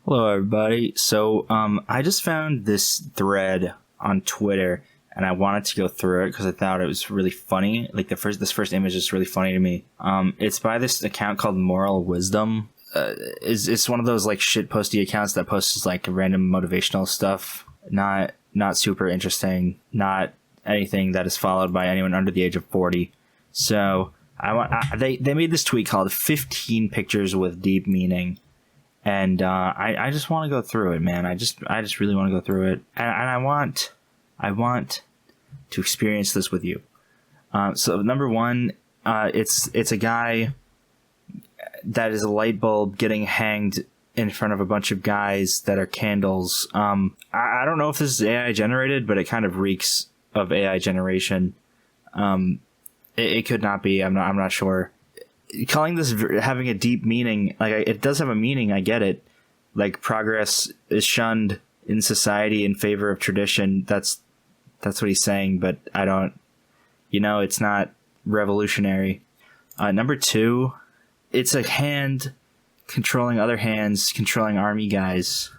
Hello, everybody. So, I just found this thread on Twitter, and I wanted to go through it because I thought it was really funny. Like this first image is really funny to me. It's by this account called Moral Wisdom. It's one of those like shit posty accounts that posts like random motivational stuff. Not super interesting. Not anything that is followed by anyone under the age of 40. So they made this tweet called 15 Pictures with Deep Meaning. And I just want to go through it, man. I just really want to go through it, and I want to experience this with you. So number one, it's a guy that is a light bulb getting hanged in front of a bunch of guys that are candles. I don't know if this is AI generated, but it kind of reeks of AI generation. It could not be. I'm not sure. Calling this having a deep meaning, like it does have a meaning, I get it. Like progress is shunned in society in favor of tradition. That's what he's saying, but I don't, it's not revolutionary. Number two, it's a hand controlling other hands, controlling army guys.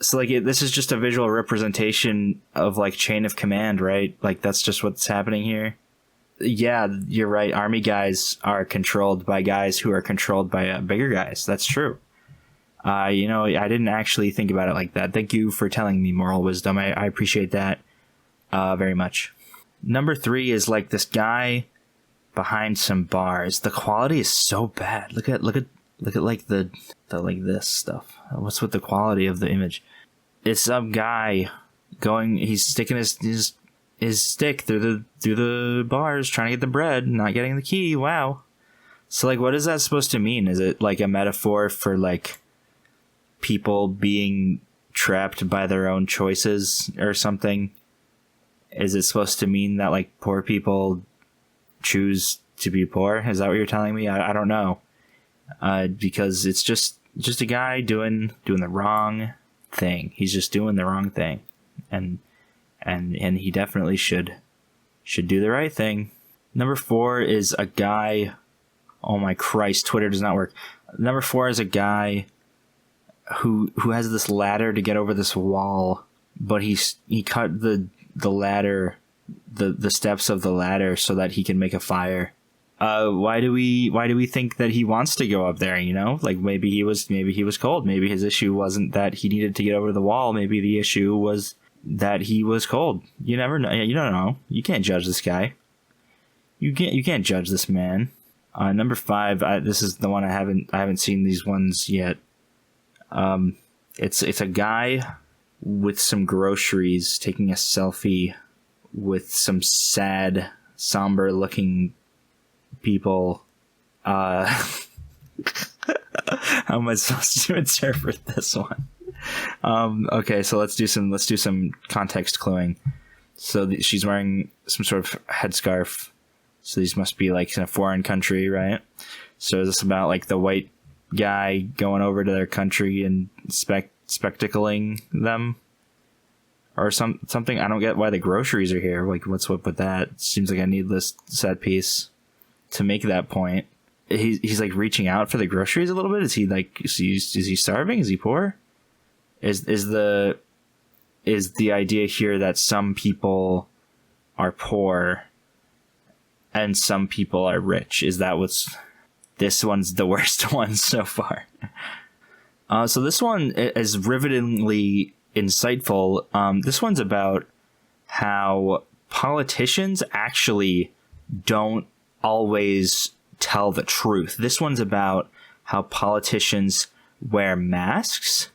So like this is just a visual representation of like chain of command, right? Like that's just what's happening here. Yeah, you're right. Army guys are controlled by guys who are controlled by bigger guys. That's true. I didn't actually think about it like that. Thank you for telling me, Moral Wisdom. I appreciate that very much. Number three is like this guy behind some bars. The quality is so bad. Look at like the like this stuff. What's with the quality of the image? It's some guy he's sticking his stick through the bars, trying to get the bread, not getting the key. Wow. So like, what is that supposed to mean? Is it like a metaphor for like people being trapped by their own choices or something? Is it supposed to mean that like poor people choose to be poor? Is that what you're telling me? I don't know. Because it's just a guy doing the wrong thing. He's just doing the wrong thing. And he definitely should do the right thing. Number four is a guy. Oh my Christ, Twitter does not work. Number four is a guy who has this ladder to get over this wall, but he cut the ladder, the steps of the ladder so that he can make a fire. Why do we think that he wants to go up there? Like maybe he was cold. Maybe his issue wasn't that he needed to get over the wall. Maybe the issue was that he was cold. You never know. You don't know. You can't judge this guy. You can't judge this man. Number five. This is the one I haven't seen these ones yet. It's a guy with some groceries taking a selfie with some sad, somber looking people. How am I supposed to interpret this one? Okay, so let's do some context cluing. So she's wearing some sort of headscarf. So these must be like in a foreign country, right? So is this about like the white guy going over to their country and spectacling them, or something? I don't get why the groceries are here. Like, what's up with that? It seems like a needless set piece to make that point. He's like reaching out for the groceries a little bit. Is he starving? Is he poor? Is the idea here that some people are poor and some people are rich? Is that this one's the worst one so far? So this one is rivetingly insightful. This one's about how politicians actually don't always tell the truth. This one's about how politicians wear masks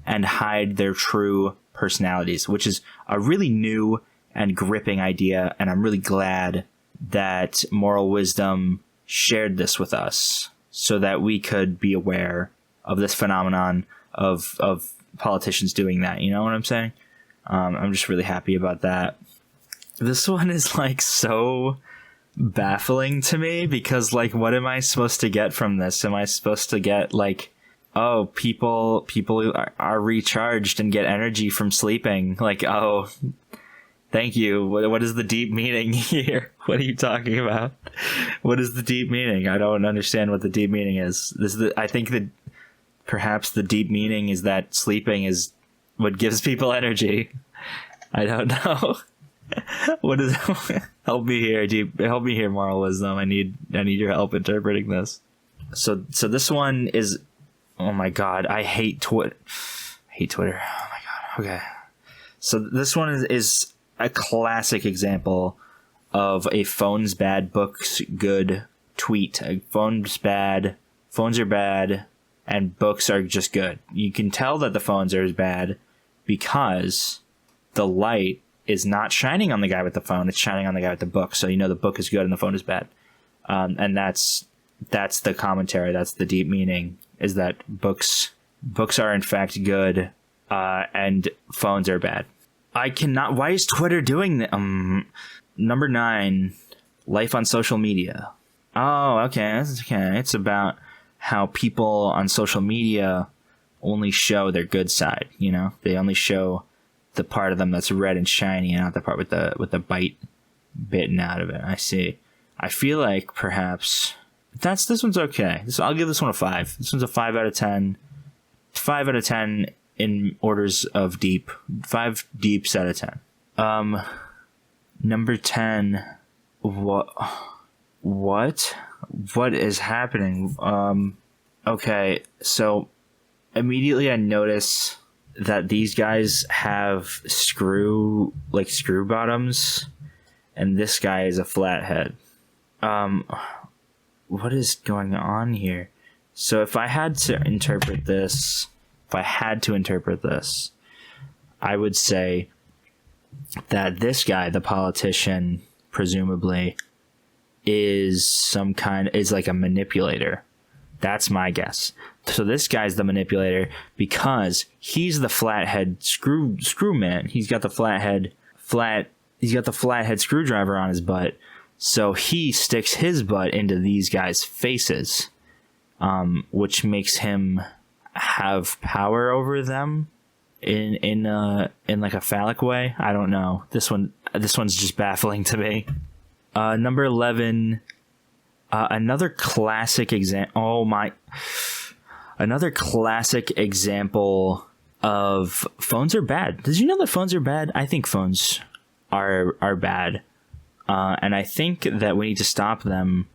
and hide their true personalities, which is a really new and gripping idea. And I'm really glad that Moral Wisdom shared this with us so that we could be aware of this phenomenon of politicians doing that. You know what I'm saying? I'm just really happy about that. This one is like so baffling to me because like, what am I supposed to get from this? Am I supposed to get like, oh, people are recharged and get energy from sleeping? Like, oh, thank you. What is the deep meaning here? What are you talking about? What is the deep meaning? I don't understand what the deep meaning is. I think that Perhaps the deep meaning is that sleeping is what gives people energy. I don't know. What is help me here, help me here, moral wisdom. I need your help interpreting this. So this one is, oh my god, I hate Twitter. Oh my god. Okay. So this one is a classic example of a phone's bad, books good tweet. Phones are bad, and books are just good. You can tell that the phones are bad because the light is not shining on the guy with the phone, it's shining on the guy with the book. So you know the book is good and the phone is bad. And that's the commentary, that's the deep meaning, is that books are in fact good, and phones are bad. I cannot, why is Twitter doing that? Number 9, life on social media. Oh, okay. It's about how people on social media only show their good side, you know? They only show the part of them that's red and shiny, and not the part with the bite bitten out of it. I see. I feel like perhaps this one's okay. I'll give this one a 5. This one's a 5 out of 10. 5 out of 10 in orders of deep. 5 deeps out of 10. Number 10. What is happening? Okay, so immediately I notice that these guys have screw bottoms, and this guy is a flathead. What is going on here? So if I had to interpret this, I would say that this guy, the politician, presumably, is like a manipulator. That's my guess. So this guy's the manipulator because he's the flathead screw man. He's got the flathead screwdriver on his butt. So he sticks his butt into these guys' faces, which makes him have power over them in like a phallic way. I don't know. This one's just baffling to me. Number 11. Another classic example of phones are bad. Did you know that phones are bad? I think phones are bad. And I think that we need to stop them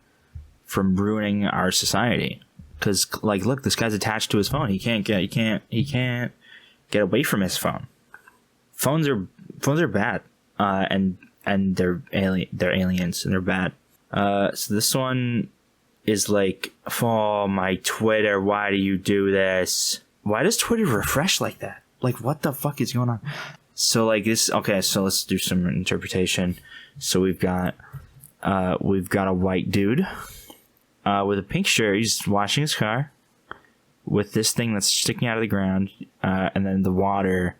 from ruining our society. Because, like, look, this guy's attached to his phone. He can't get away from his phone. Phones are bad. And they're aliens and they're bad. So this one is like, oh, my Twitter, why do you do this? Why does Twitter refresh like that? Like, what the fuck is going on? So like this, okay, so let's do some interpretation. So we've got a white dude with a pink shirt. He's washing his car with this thing that's sticking out of the ground, and then the water.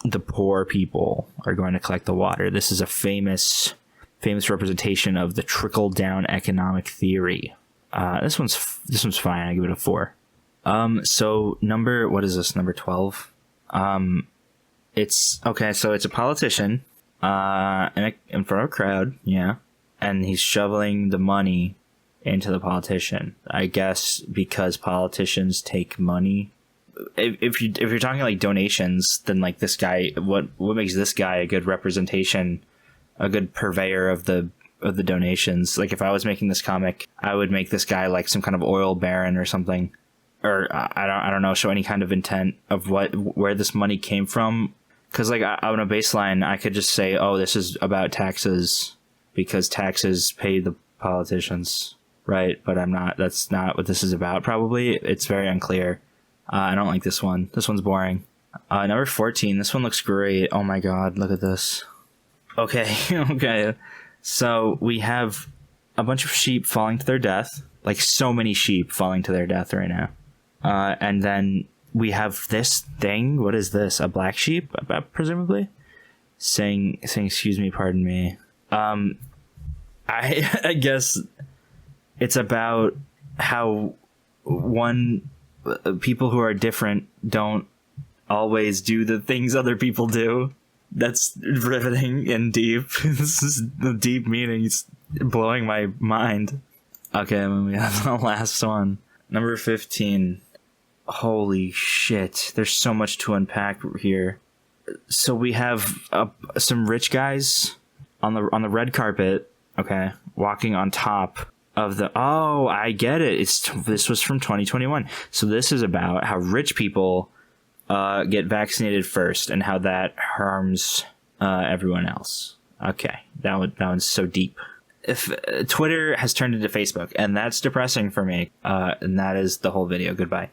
The poor people are going to collect the water. This is a famous representation of the trickle down economic theory. This one's fine. I give it a 4. So what is this? Number 12. It's okay. So it's a politician, in front of a crowd. Yeah. And he's shoveling the money into the politician. I guess because politicians take money. If you're talking like donations, then like this guy, what makes this guy a good representation, a good purveyor of the donations? Like if I was making this comic, I would make this guy like some kind of oil baron or something, or I don't know, show any kind of intent of where this money came from. Because like on a baseline, I could just say, oh, this is about taxes because taxes pay the politicians, right? But I'm not. That's not what this is about. Probably it's very unclear. I don't like this one. This one's boring. Number 14. This one looks great. Oh my god, look at this. Okay, okay. So we have a bunch of sheep falling to their death. Like so many sheep falling to their death right now. And then we have this thing. What is this? A black sheep, presumably? Saying excuse me, pardon me. I guess it's about how people who are different don't always do the things other people do. That's riveting and deep. This is the deep meaning. It's blowing my mind. Okay, we have the last one. Number 15. Holy shit. There's so much to unpack here. So we have some rich guys on the red carpet, okay, walking on top of the... Oh, I get it. This was from 2021. So this is about how rich people get vaccinated first and how that harms everyone else. Okay, that one's so deep. If Twitter has turned into Facebook, and that's depressing for me. And that is the whole video. Goodbye.